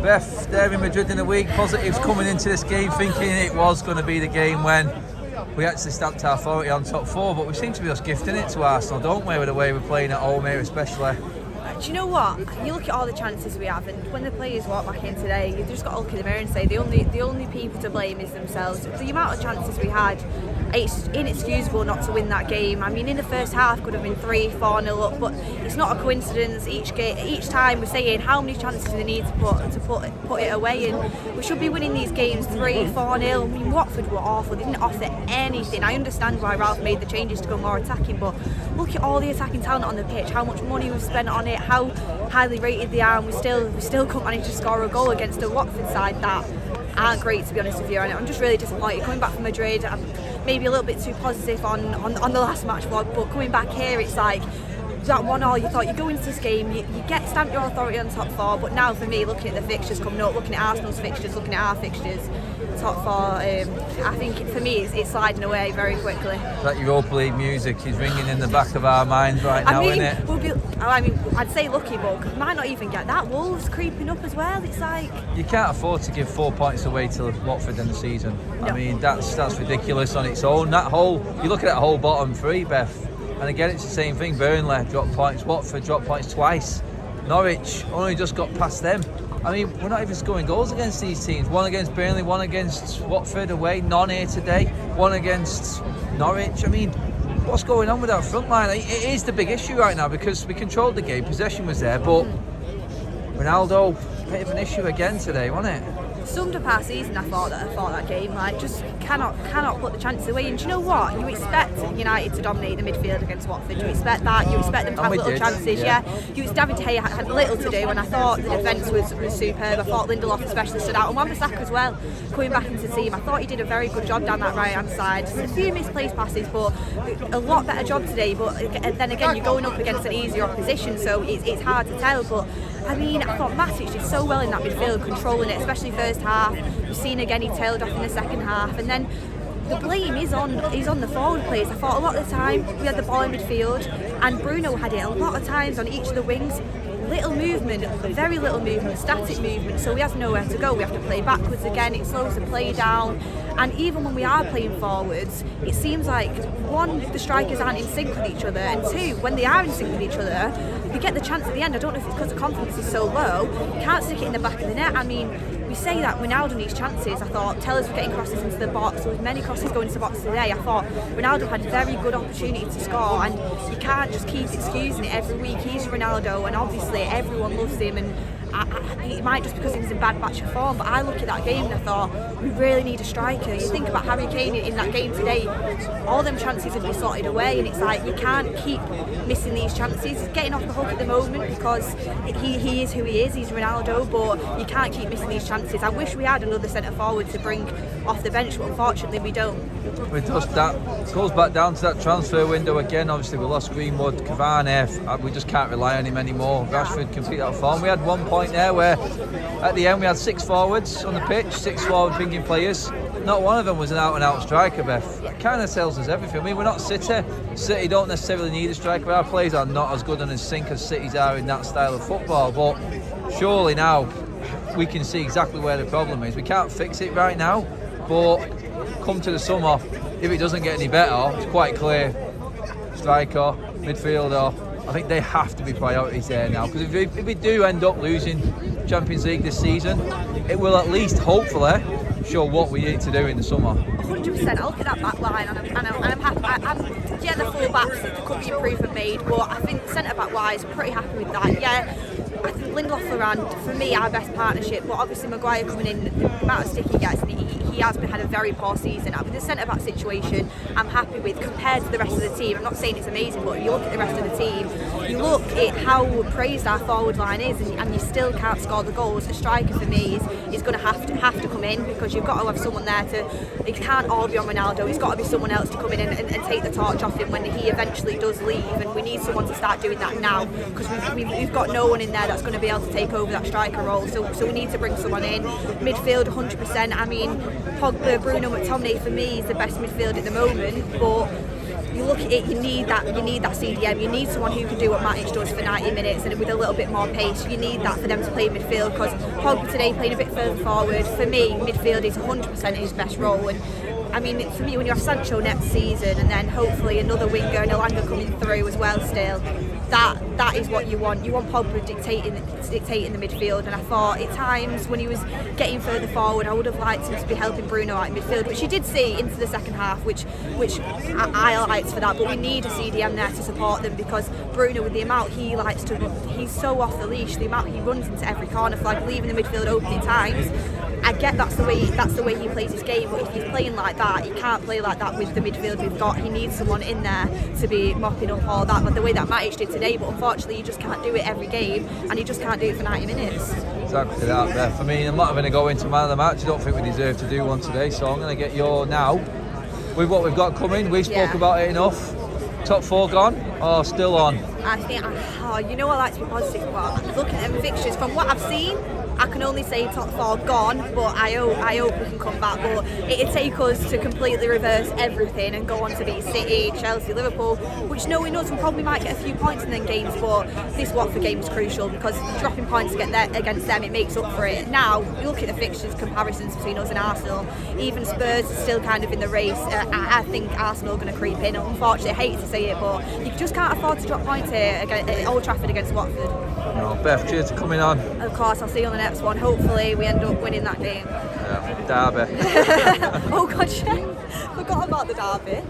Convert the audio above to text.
Beth, they're in Madrid in a week. Positives coming into this game, thinking it was going to be the game when we actually stamped our authority on top four, but we seem to be just gifting it to Arsenal, don't we, with the way we're playing at home here especially. Do you know what? You look at all the chances we have, and when the players walk back in today, you've just got to look in the mirror and say the only people to blame is themselves. The amount of chances we had, it's inexcusable not to win that game. I mean, in the first half could have been 3-4-0 up, but it's not a coincidence. Each time we're saying how many chances do they need to put it away, and we should be winning these games 3-4-0. I mean, Watford were awful. They didn't offer anything. I understand why Ralph made the changes to go more attacking, but look at all the attacking talent on the pitch, how much money we've spent on it, how highly rated they are, and we still couldn't manage to score a goal against a Watford side that aren't great, to be honest with you. And I'm just really disappointed coming back from Madrid. I'm maybe a little bit too positive on the last match vlog, but coming back here, it's like that 1-1, you thought you go into this game, you stamp your authority on top four, but now for me, looking at the fixtures coming up, looking at Arsenal's fixtures, looking at our fixtures, top four, I think for me it's sliding away very quickly. That Europa League music is ringing in the back of our minds right now, isn't it? I'd say lucky, but we might not even get that. Wolves creeping up as well. It's like you can't afford to give 4 points away to Watford in the season. No. I mean, that's ridiculous on its own. You look at that whole bottom three, Beth, and again it's the same thing. Burnley dropped points, Watford dropped points twice, Norwich only just got past them. I mean, we're not even scoring goals against these teams. One against Burnley, one against Watford away, none here today, one against Norwich. I mean, what's going on with that front line? It is the big issue right now because we controlled the game, possession was there, but Ronaldo, bit of an issue again today, wasn't it? Summed up our season, I thought that game, like, just cannot put the chances away. And do you know what? You expect United to dominate the midfield against Watford. You expect that. You expect them to have little chances. Yeah. David Hay had little to do, and I thought the defence was superb. I thought Lindelof especially stood out, and Wan-Bissaka as well, coming back into the team. I thought he did a very good job down that right-hand side. Just a few misplaced passes, but a lot better job today. But then again, you're going up against an easier opposition, so it's hard to tell. But I mean, I thought Matic did so well in that midfield, controlling it, especially first half. We've seen again he tailed off in the second half, and then the blame is on the forward players. I thought a lot of the time we had the ball in midfield, and Bruno had it a lot of times on each of the wings. Little movement, very little movement, static movement, so we have nowhere to go. We have to play backwards again, it slows the play down, and even when we are playing forwards, it seems like, one, the strikers aren't in sync with each other, and two, when they are in sync with each other, you get the chance at the end. I don't know if it's because the confidence is so low, you can't stick it in the back of the net. I mean, we say that Ronaldo needs chances. I thought Tellers were getting crosses into the box. There was many crosses going into the box today. I thought Ronaldo had a very good opportunity to score, and you can't just keep excusing it every week. He's Ronaldo, and obviously everyone loves him, and it might just because he was in bad batch of form, but I look at that game and I thought we really need a striker. You think about Harry Kane in that game today, all them chances would be sorted away, and it's like you can't keep missing these chances. He's getting off the hook at the moment because he is who he is, he's Ronaldo, but you can't keep missing these chances. I wish we had another centre forward to bring off the bench, but unfortunately we don't. It goes back down to that transfer window again. Obviously we lost Greenwood, Cavani, we just can't rely on him anymore. Rashford completely out of form. We had 1 point there where at the end we had 6 forwards on the pitch, 6 forward thinking players. Not one of them was an out-and-out striker, Beth. That kind of tells us everything. I mean, we're not City. City don't necessarily need a striker. Our players are not as good and as sync as City's are in that style of football, but surely now we can see exactly where the problem is. We can't fix it right now, but come to the summer, if it doesn't get any better, it's quite clear. Striker, midfielder, I think they have to be priorities there now, because if we do end up losing Champions League this season, it will at least hopefully show what we need to do in the summer. 100%. I look at that back line and I'm happy. Yeah, the full backs, there could be improvement made, but I think centre back wise, pretty happy with that. Yeah, I think Lindelof Varane, for me, our best partnership, but obviously Maguire coming in, the amount of stick he gets, and he has had a very poor season. With the centre back situation, I'm happy with compared to the rest of the team. I'm not saying it's amazing, but you look at the rest of the team, you look at how praised our forward line is, and you still can't score the goals. A striker for me is going to have to come in, because you've got to have someone there to. It can't all be on Ronaldo. It's got to be someone else to come in and take the torch off him when he eventually does leave, and we need someone to start doing that now, because we've got no one in there that's going to be able to take over that striker role. So we need to bring someone in. Midfield 100%. I mean, Pogba, Bruno, McTominay for me is the best midfield at the moment, but you look at it, you need that CDM, you need someone who can do what Matic does for 90 minutes and with a little bit more pace. You need that for them to play midfield, because Pogba today playing a bit further forward. For me, midfield is 100% his best role. And I mean, for me, when you have Sancho next season and then hopefully another winger and Elanga coming through as well still, that is what you want. You want Pogba dictating the midfield, and I thought at times when he was getting further forward, I would have liked him to be helping Bruno out in midfield, which you did see into the second half, which I liked for that. But we need a CDM there to support them, because Bruno, with the amount he likes to run, he's so off the leash. The amount he runs into every corner flag, leaving the midfield open at times. I get that's the way he plays his game, but if he's playing like that, he can't play like that with the midfield we've got. He needs someone in there to be mopping up all that, like the way that Matic did today. But unfortunately, you just can't do it every game, and you just can't do it for 90 minutes. Exactly that, Beth. I mean, I'm not going to go into man of the match. I don't think we deserve to do one today, so I'm going to get your now. With what we've got coming, we spoke about it enough. Top 4 gone or still on? I think, you know, I like to be positive about looking at the fixtures. From what I've seen, I can only say top 4 gone, but I hope we can come back. But it'd take us to completely reverse everything and go on to beat City, Chelsea, Liverpool, which knowing us, we probably might get a few points in them games, but this Watford game is crucial, because dropping points against them, it makes up for it. Now, you look at the fixtures comparisons between us and Arsenal, even Spurs are still kind of in the race. I think Arsenal are going to creep in. Unfortunately, I hate to say it, but you just can't afford to drop points here at Old Trafford against Watford. No, Beth, cheers for coming on. Of course, I'll see you on the next one. Hopefully we end up winning that game. Yeah, derby. Oh God, shame. Forgot about the derby.